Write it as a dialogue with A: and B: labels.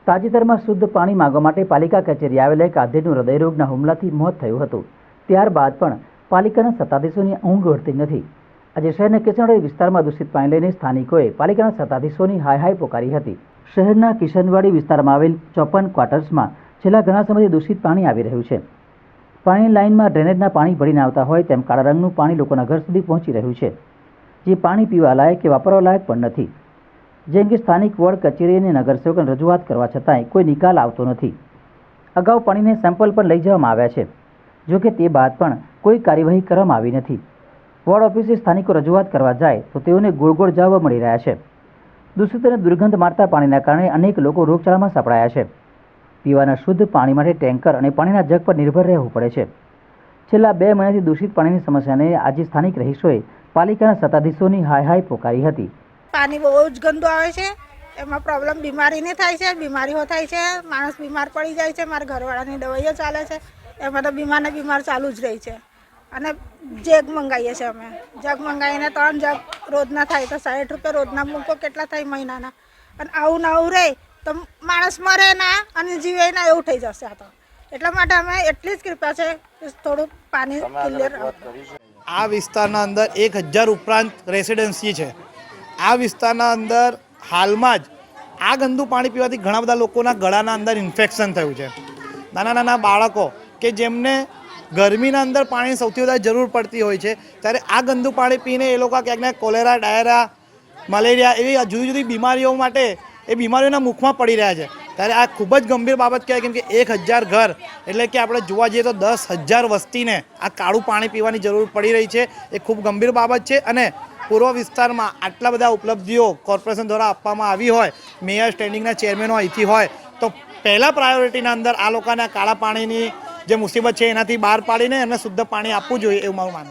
A: તાજેતરમાં શુદ્ધ પાણી માંગવા માટે પાલિકા કચેરી આવેલા એક આધેડનું હૃદયરોગના હુમલાથી મોત થયું હતું. ત્યારબાદ પણ પાલિકાના સત્તાધીશોની ઊંઘ ઉડતી નથી. આજે શહેરના કિશનવાડી વિસ્તારમાં દૂષિત પાણી લઈને સ્થાનિકોએ પાલિકાના સત્તાધીશોની હાય હાય પોકારી હતી. શહેરના કિશનવાડી વિસ્તારમાં આવેલ 54 ક્વાર્ટર્સમાં છેલ્લા ઘણા સમયથી દૂષિત પાણી આવી રહ્યું છે. પાણી લાઇનમાં ડ્રેનેજના પાણી ભળીને આવતા હોય તેમ કાળા રંગનું પાણી લોકોના ઘર સુધી પહોંચી રહ્યું છે, જે પાણી પીવા લાયક કે વાપરવા લાયક પણ નથી. જે અંગે સ્થાનિક વોર્ડ કચેરી અને નગરસેવકોને રજૂઆત કરવા છતાંય કોઈ નિકાલ આવતો નથી. અગાઉ પાણીને સેમ્પલ પણ લઈ જવામાં આવ્યા છે, જોકે તે બાદ પણ કોઈ કાર્યવાહી કરવામાં આવી નથી. વોર્ડ ઓફિસે સ્થાનિકો રજૂઆત કરવા જાય તો તેઓને ગોળ ગોળ જવાબો મળી રહ્યા છે. દૂષિત અને દુર્ગંધ મારતા પાણીના કારણે અનેક લોકો રોગચાળામાં સપડાયા છે. પીવાના શુદ્ધ પાણી માટે ટેન્કર અને પાણીના જગ પર નિર્ભર રહેવું પડે છે. છેલ્લા 2 મહિનાથી દૂષિત પાણીની સમસ્યાને આજે સ્થાનિક રહીશોએ પાલિકાના સત્તાધીશોની હાય હાય પોકારી હતી.
B: પાણી બહુ જ ગંદુ આવે છે, એમાં પ્રોબ્લેમ બીમારીની થાય છે, બીમારીઓ થાય છે, માણસ બીમાર પડી જાય છે. મારા ઘરવાળાની દવાઈઓ ચાલે છે, એમાં તો બીમાર ચાલુ જ રહી છે. અને જગ મંગાવીએ છીએ અમે, જગ મંગાવીને 3 જગ રોજના થાય તો 60 રૂપિયા રોજના મૂકો કેટલા થાય મહિનાના. અને આવું ના આવું રહે તો માણસ મરે ના અને જીવે ના એવું થઈ જશે. આ તો એટલા માટે અમે એટલી જ કૃપા છે કે થોડુંક પાણી ક્લિયર.
C: આ વિસ્તારના અંદર 1000 ઉપરાંત રેસિડેન્સી છે. આ વિસ્તારના અંદર હાલમાં જ આ ગંદુ પાણી પીવાથી ઘણા બધા લોકોના ગળાના અંદર ઇન્ફેક્શન થયું છે. નાના નાના બાળકો કે જેમને ગરમીના અંદર પાણીની સૌથી વધારે જરૂર પડતી હોય છે, ત્યારે આ ગંદુ પાણી પીને એ લોકો ક્યાંક કોલેરા, ડાયરા, મલેરિયા એવી જુદી જુદી બીમારીઓ માટે એ બીમારીઓના મુખમાં પડી રહ્યા છે. ત્યારે આ ખૂબ જ ગંભીર બાબત કહેવાય, કેમ કે 1000 ઘર એટલે કે આપણે જોવા જઈએ તો 10,000 વસ્તીને આ કાળું પાણી પીવાની જરૂર પડી રહી છે. એ ખૂબ ગંભીર બાબત છે. અને પૂર્વ વિસ્તારમાં આટલા બધા ઉપલબ્ધિઓ કોર્પોરેશન દ્વારા આપવામાં આવી હોય, મેયર સ્ટેન્ડિંગના ચેરમેનો અહીંથી હોય, તો પહેલાં પ્રાયોરિટીના અંદર આ લોકોના કાળા પાણીની જે મુસીબત છે એનાથી બહાર પાડીને એમને શુદ્ધ પાણી આપવું જોઈએ એવું મારું માનવું છે.